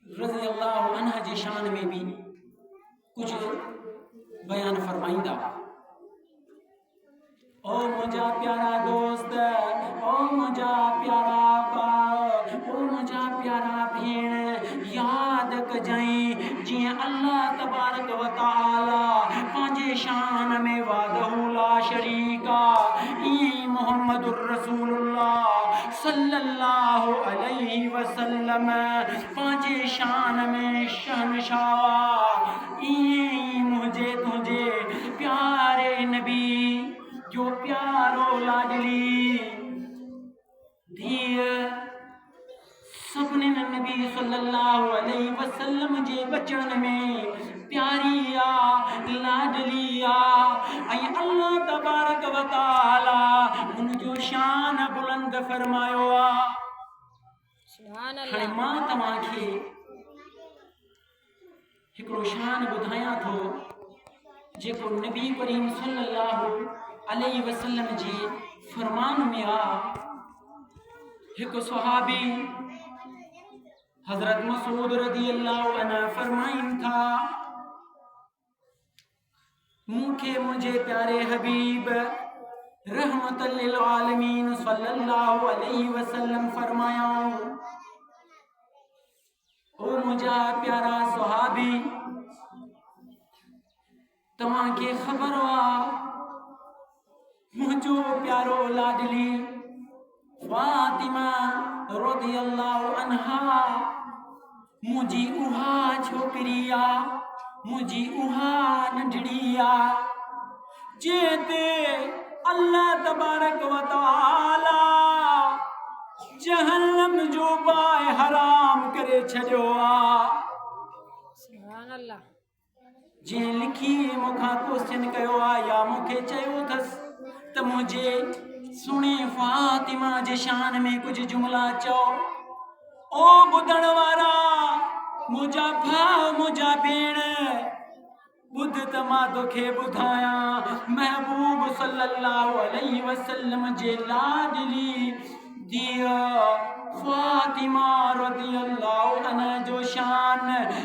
रज़ी अल्लाह अन्हा जी शान में भी कुछ बयान फरमाइंदा। ओ मुझा प्यारा दोस्त, ओ मुझा प्यारा भाउ, ओ मुझा प्यारा भेण, याद कजाई जियां अल्लाह तबारक व तआला पांजे शान में वादहू ला शरीका ई मुहम्मदुर रसूलुल्लाह सल्लल्लाहु अलैहि वसल्लम पांजे शान में शहनशाह ई मुझे तुझे प्यारे नबी जो प्यारो लाडली धीअ सपने नबी सल्लल्लाहु अलैहि वसल्लम जे बचन में प्यारी आ लाडली आ ऐं अल्लाह तबारक व तआला उन जो शान बुलंद फरमायो आ। हाणे मां तव्हांखे हिकिड़ो शान ॿुधायां थो जेको नबी करीम सल्लल्लाहु अलैहि वसल्लम जे फरमान में आ। एक सहाबी हजरत मसूद रज़ी अल्लाहु अन्हु फरमाइन था मुझे मुझे प्यारे हबीब रहमतल लिल आलमीन सल्लल्लाहु अलैहि वसल्लम फरमाया ओ मुझा प्यारा सहाबी तव्हां के खबर आ मुझो प्यारो लाडली फातिमा रज़ियल्लाहु अन्हा मुझी उहा छोकरी आ मुझी उहा नंढड़ी आ जेते अल्लाह तबारक व तआला जहन्नम जो बाय हराम करे छड़ियो आ। सुभान अल्लाह। जे लिखी मुखा क्वेश्चन कयो आ या मुखे चयो थस त मुझे सुने फातिमा जे शान में कुछ जुमला चो ओ बुधण वारा मुझा भाउ मुझा भेण बुध त मां तोखे ॿुधाया महबूब सल्लल्लाहु अलैहि वसल्लम जे लाडली धीअ फातिमा रज़ियल्लाहु अन्हा जो शान